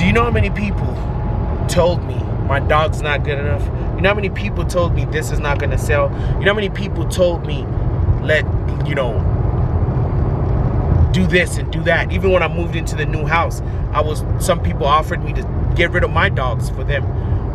Do you know how many people told me my dog's not good enough? You know how many people told me this is not gonna sell? You know how many people told me do this and do that? Even when I moved into the new house, some people offered me to get rid of my dogs for them,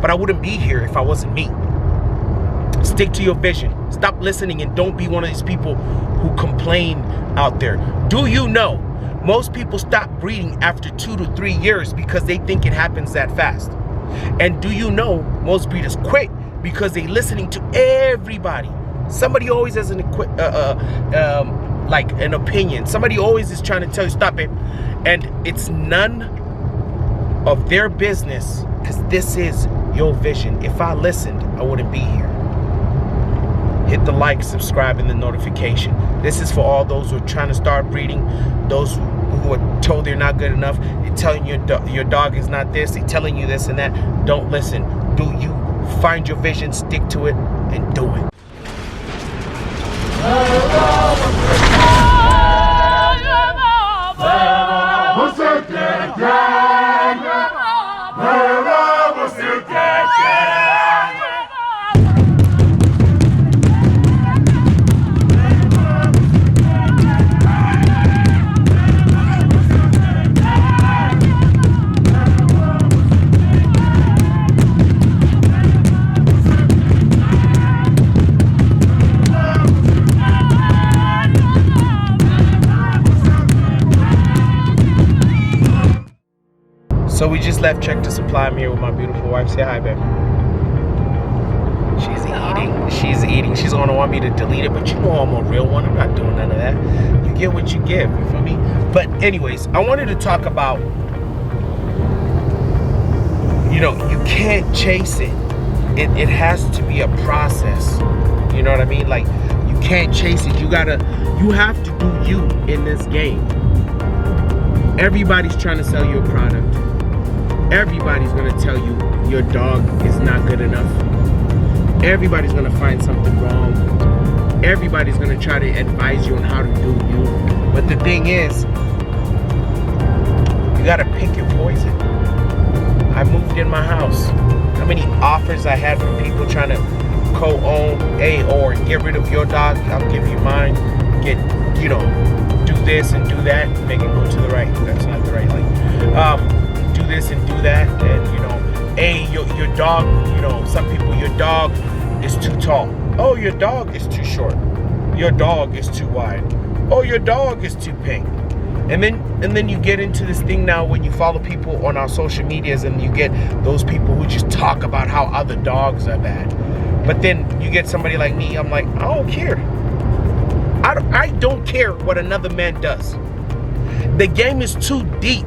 but I wouldn't be here if I wasn't me. Stick to your vision. Stop listening and don't be one of these people who complain out there. Do you know most people stop breeding after 2 to 3 years because they think it happens that fast? And do you know most breeders quit because they're listening to everybody? Somebody always has an opinion. Somebody always is trying to tell you stop it, and it's none of their business, because this is your vision. If I listened, I wouldn't be here. Hit the like, subscribe, and the notification. This is for all those who are trying to start breeding, those who are told they're not good enough. They're telling you your dog is not this. They're telling you this and that. Don't listen. Do you find your vision, stick to it, and do it. So we just left Tractor Supply. I'm here with my beautiful wife. Say hi, babe. She's eating. She's eating. She's gonna want me to delete it, but you know I'm a real one. I'm not doing none of that. You get what you give, you feel me? But anyways, I wanted to talk about, you can't chase it. It has to be a process. You know what I mean? Like, you can't chase it. You have to do you in this game. Everybody's trying to sell you a product. Everybody's gonna tell you your dog is not good enough. Everybody's gonna find something wrong. Everybody's gonna try to advise you on how to do you. But the thing is, you gotta pick your poison. I moved in my house. How many offers I had from people trying to co-own, or get rid of your dog, I'll give you mine. Do this and do that. Make it go to the right. That's not the right lane. Do this and do that, and your dog, some people, your dog is too tall. Oh, your dog is too short. Your dog is too wide. Oh, your dog is too pink. And then you get into this thing now when you follow people on our social medias, and you get those people who just talk about how other dogs are bad. But then you get somebody like me, I'm like, I don't care. I don't care what another man does. The game is too deep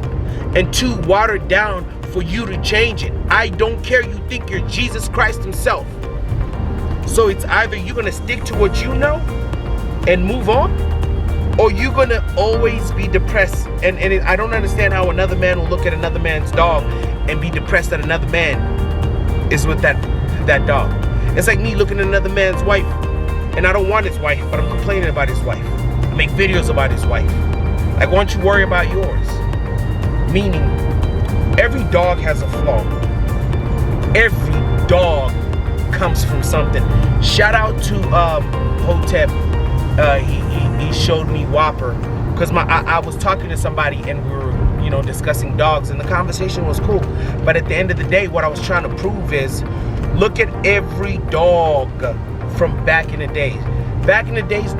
and too watered down for you to change it. I don't care. You think you're Jesus Christ himself. So it's either you're gonna stick to what you know and move on, or you're gonna always be depressed. And I don't understand how another man will look at another man's dog and be depressed that another man is with that dog. It's like me looking at another man's wife, and I don't want his wife, but I'm complaining about his wife. I make videos about his wife. Like, why don't you worry about yours? Meaning, every dog has a flaw. Every dog comes from something. Shout out to Hotep. He showed me Whopper, because I was talking to somebody and we were discussing dogs, and the conversation was cool. But at the end of the day, what I was trying to prove is, look at every dog from back in the days. Back in the days,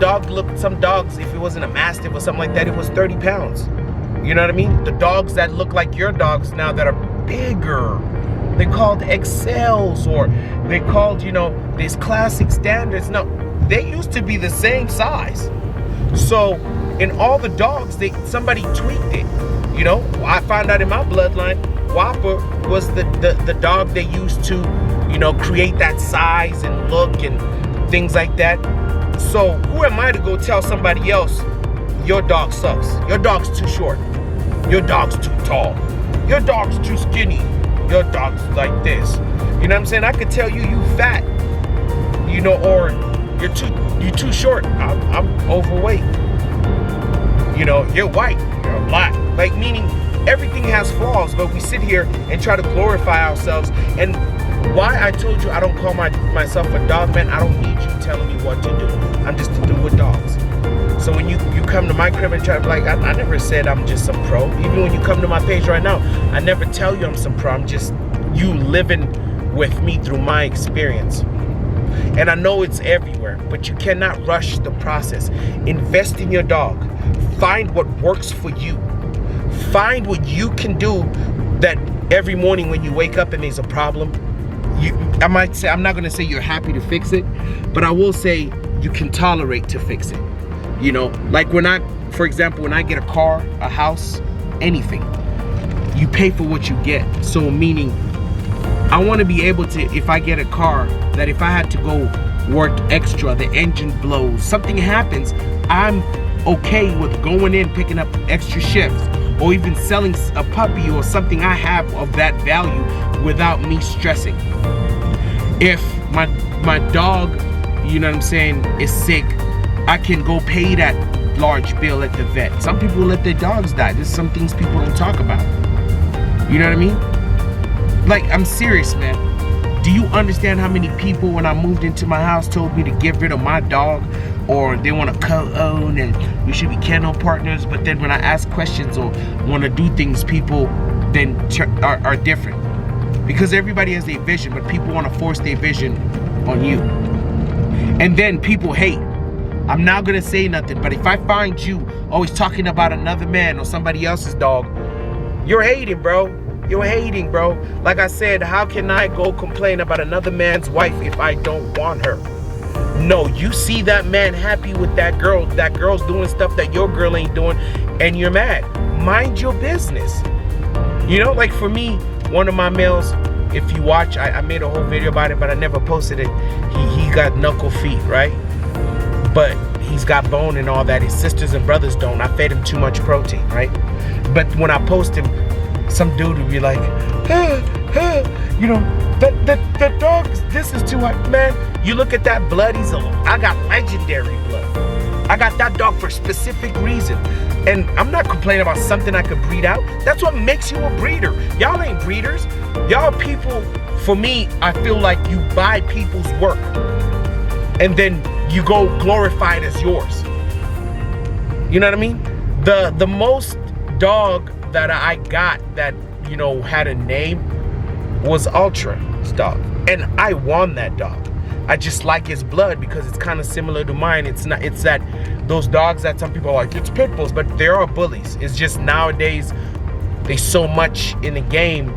some dogs, if it wasn't a Mastiff or something like that, it was 30 pounds. You know what I mean? The dogs that look like your dogs now that are bigger, they're called XLs, or they're called, these classic standards. No, they used to be the same size. So in all the dogs, somebody tweaked it. I found out in my bloodline, Whopper was the dog they used to, create that size and look and things like that. So who am I to go tell somebody else, your dog sucks, your dog's too short, your dog's too tall, your dog's too skinny, your dog's like this? You know what I'm saying? I could tell you fat, or you're too short. I'm overweight. You're white, you're black. Like, meaning everything has flaws, but we sit here and try to glorify ourselves. And why I told you I don't call myself a dog man, I don't need you telling me what to do. I'm just a dude with dogs. So when you come to my crib and try to be like, I never said I'm just some pro. Even when you come to my page right now, I never tell you I'm some pro. I'm just you living with me through my experience. And I know it's everywhere, but you cannot rush the process. Invest in your dog. Find what works for you. Find what you can do that every morning when you wake up and there's a problem, I might say, I'm not gonna say you're happy to fix it, but I will say you can tolerate to fix it. You know, like for example, when I get a car, a house, anything, you pay for what you get. So meaning, I wanna be able to, if I get a car, that if I had to go work extra, the engine blows, something happens, I'm okay with going in, picking up extra shifts, or even selling a puppy or something I have of that value without me stressing. If my dog, you know what I'm saying, is sick, I can go pay that large bill at the vet. Some people let their dogs die. There's some things people don't talk about. You know what I mean? Like, I'm serious, man. Do you understand how many people when I moved into my house told me to get rid of my dog, or they want to co-own and we should be kennel partners, but then when I ask questions or want to do things, people then are different. Because everybody has a vision, but people want to force their vision on you. And then people hate. I'm not going to say nothing, but if I find you always talking about another man or somebody else's dog, you're hating, bro. You're hating, bro. Like I said, how can I go complain about another man's wife if I don't want her? No, you see that man happy with that girl's doing stuff that your girl ain't doing, and you're mad. Mind your business. You know, like for me, one of my males, if you watch, I made a whole video about it, but I never posted it. He got knuckle feet, right? But he's got bone and all that. His sisters and brothers don't. I fed him too much protein, right? But when I post him, some dude would be like, you know, the dog, this is too hot. Man, you look at that blood, I got legendary blood. I got that dog for a specific reason. And I'm not complaining about something I could breed out. That's what makes you a breeder. Y'all ain't breeders. Y'all people, for me, I feel like you buy people's work and then you go glorify it as yours. You know what I mean? The most dog that I got that, you know, had a name was Ultra's dog. And I won that dog. I just like his blood because it's kind of similar to mine. It's that those dogs that some people are like, it's pit bulls, but they are bullies. It's just nowadays there's so much in the game.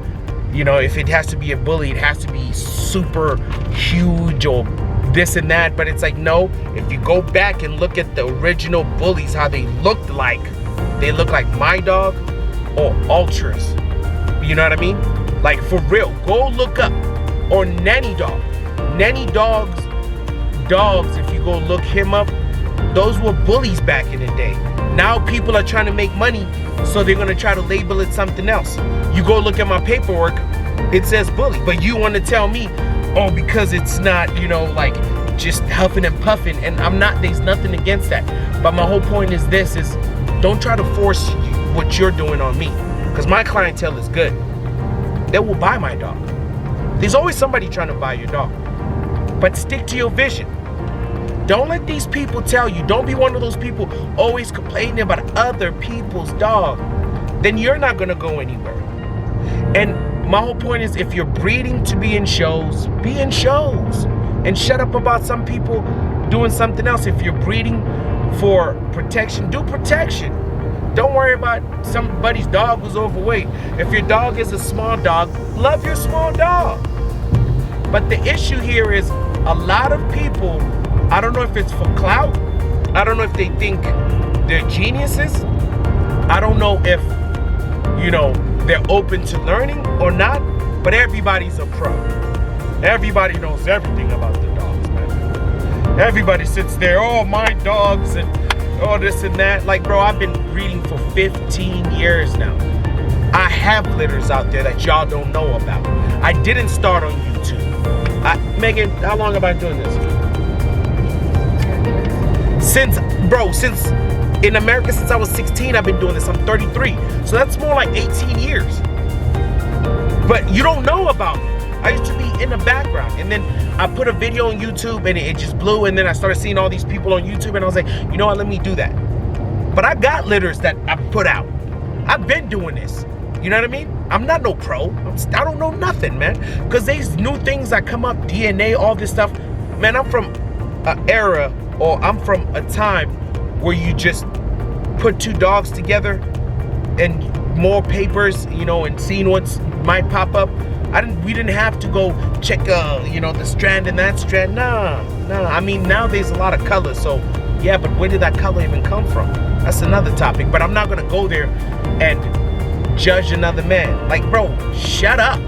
You know, if it has to be a bully, it has to be super huge or this and that. But it's like, no, if you go back and look at the original bullies, how they look like my dog or Ultras. You know what I mean? Like, for real, go look up. Or Nanny Dog. Nanny Dog's dogs, if you go look him up, those were bullies back in the day. Now people are trying to make money, so they're gonna try to label it something else. You go look at my paperwork, it says bully, but you wanna tell me, oh, because it's not, you know, like just huffing and puffing, and I'm not, there's nothing against that. But my whole point is this, is don't try to force what you're doing on me, because my clientele is good. They will buy my dog. There's always somebody trying to buy your dog. But stick to your vision. Don't let these people tell you. Don't be one of those people always complaining about other people's dog. Then you're not gonna go anywhere. And my whole point is, if you're breeding to be in shows, be in shows. And shut up about some people doing something else. If you're breeding for protection, do protection. Don't worry about somebody's dog who's overweight. If your dog is a small dog, love your small dog. But the issue here is a lot of people, I don't know if it's for clout, I don't know if they think they're geniuses, I don't know if, you know, they're open to learning or not, but everybody's a pro. Everybody knows everything about the dogs, man. Everybody sits there, oh, my dogs, and oh, this and that. Like, bro, I've been breeding for 15 years now. I have litters out there that y'all don't know about. I didn't start on YouTube. Megan, how long have I been doing this? Since in America, since I was 16, I've been doing this. I'm 33. So that's more like 18 years. But you don't know about me. I used to be in the background. And then I put a video on YouTube and it just blew. And then I started seeing all these people on YouTube and I was like, you know what, let me do that. But I got litters that I put out. I've been doing this. You know what I mean? I'm not no pro. I don't know nothing, man. Because these new things that come up, DNA, all this stuff. Man, I'm from an era, or I'm from a time where you just put two dogs together and more papers, you know, and seeing what might pop up. We didn't have to go check, you know, the strand and that strand. Nah. I mean, now there's a lot of colors, so yeah, but where did that color even come from? That's another topic, but I'm not gonna go there and judge another man. Like, bro, shut up,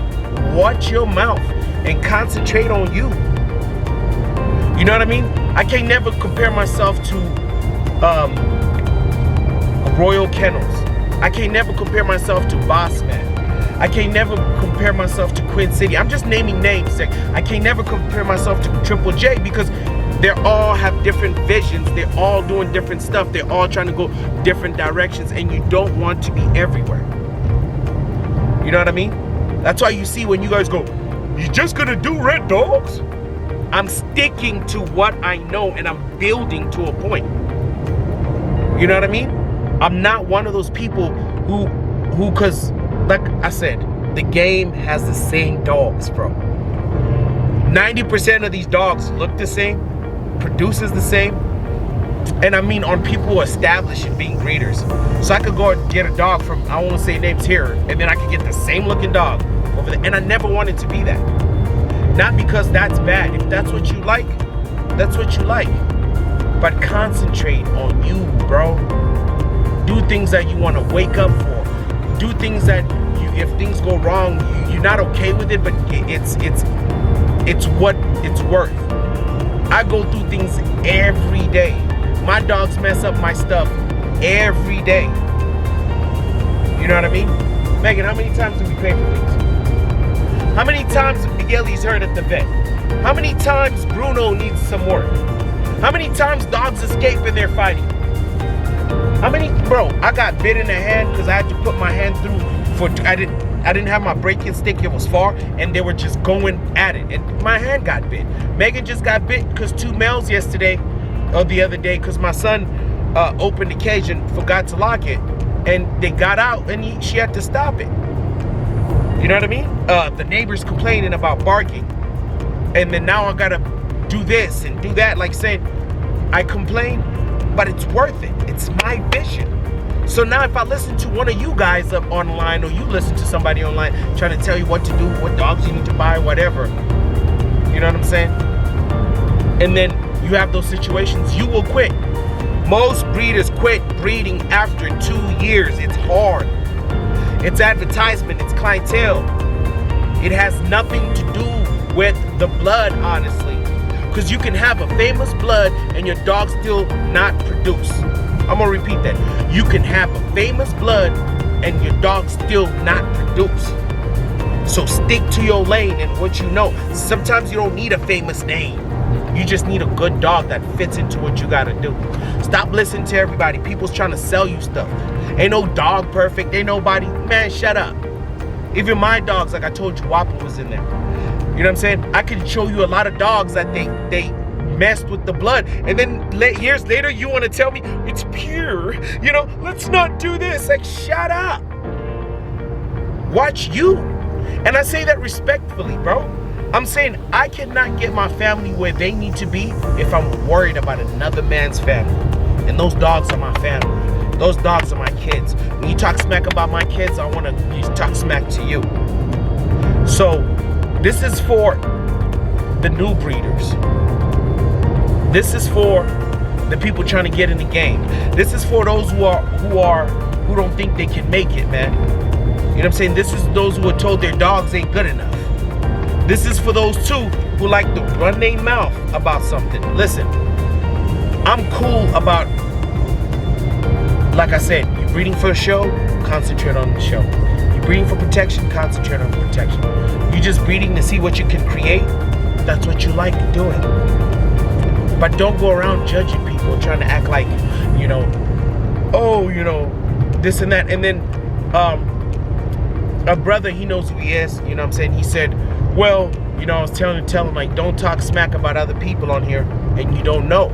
watch your mouth and concentrate on you. You know what I mean? I can never compare myself to Royal Kennels. I can never compare myself to Boss Man. I can never compare myself to Quinn City. I'm just naming names. I can never compare myself to Triple J because they all have different visions. They're all doing different stuff. They're all trying to go different directions, and you don't want to be everywhere. You know what I mean? That's why you see when you guys go, "You just gonna do Red Dogs?" I'm sticking to what I know and I'm building to a point. You know what I mean? I'm not one of those people who, cause like I said, the game has the same dogs, bro. 90% of these dogs look the same, produces the same. And I mean on people who establish it being breeders. So I could go and get a dog from, I won't say names here, and then I could get the same looking dog over there. And I never wanted to be that. Not because that's bad. If that's what you like, that's what you like. But concentrate on you, bro. Do things that you want to wake up for. Do things that if things go wrong, you're not okay with it, but it's what it's worth. I go through things every day. My dogs mess up my stuff every day. You know what I mean? Megan, how many times do we pay for things? How many times Migueli's hurt at the vet? How many times Bruno needs some work? How many times dogs escape and they're fighting? How many, bro, I got bit in the hand because I had to put my hand through I didn't have my braking stick, it was far, and they were just going at it, and my hand got bit. Megan just got bit because two males yesterday, or the other day, because my son opened the cage and forgot to lock it, and they got out, and she had to stop it. You know what I mean? The neighbors complaining about barking, and then now I gotta do this and do that, like saying, I complain, but it's worth it. It's my vision. So now if I listen to one of you guys up online, or you listen to somebody online trying to tell you what to do, what dogs you need to buy, whatever, you know what I'm saying? And then you have those situations, you will quit. Most breeders quit breeding after 2 years. It's hard. It's advertisement, it's clientele. It has nothing to do with the blood, honestly. Because you can have a famous blood and your dog still not produce. I'm gonna repeat that. You can have a famous blood and your dog still not produce. So stick to your lane and what you know. Sometimes you don't need a famous name. You just need a good dog that fits into what you gotta do. Stop listening to everybody. People's trying to sell you stuff. Ain't no dog perfect. Ain't nobody. Man, shut up. Even my dogs, like I told you, Whopper was in there. You know what I'm saying? I can show you a lot of dogs that they messed with the blood, and then years later you want to tell me it's pure, you know, let's not do this. Like, shut up. Watch you. And I say that respectfully, bro. I'm saying I cannot get my family where they need to be if I'm worried about another man's family. And those dogs are my family. Those dogs are my kids. When you talk smack about my kids, I want to talk smack to you. So this is for the new breeders. This is for the people trying to get in the game. This is for those who don't think they can make it, man. You know what I'm saying? This is those who are told their dogs ain't good enough. This is for those too who like to run their mouth about something. Listen, I'm cool about, like I said, you're breeding for a show, concentrate on the show. You're breeding for protection, concentrate on protection. You're just breeding to see what you can create, that's what you like doing. But don't go around judging people, trying to act like, you know, oh, you know, this and that. And then a brother, he knows who he is, you know what I'm saying? He said, well, you know, I was tell him like, don't talk smack about other people on here and you don't know,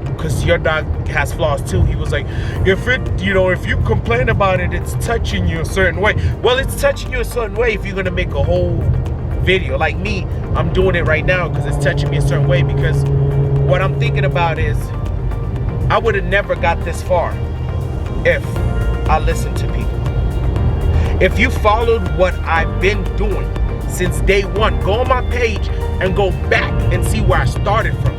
because your dog has flaws too. He was like, if you complain about it, it's touching you a certain way. Well, it's touching you a certain way if you're gonna make a whole video. Like me, I'm doing it right now because it's touching me a certain way, because what I'm thinking about is I would have never got this far if I listened to people. If you followed what I've been doing since day one, go on my page and go back and see where I started from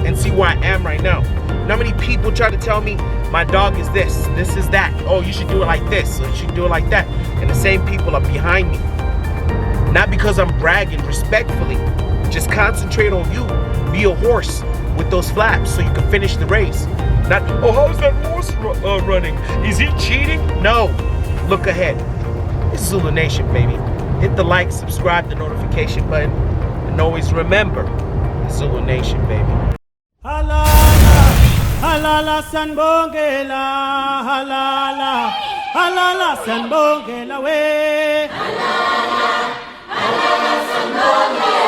and see where I am right now. How many people try to tell me my dog is this is that, oh, you should do it like this, or you should do it like that, and the same people are behind me. Not because I'm bragging, respectfully, just concentrate on you. Be a horse with those flaps so you can finish the race. Not, oh, how's that horse running? Is he cheating? No, look ahead. It's Zulu Nation, baby. Hit the like, subscribe, the notification button, and always remember, it's Zulu Nation, baby. Halala, halala sanbongela, halala, halala sanbongela we. Halala, halala sanbongela.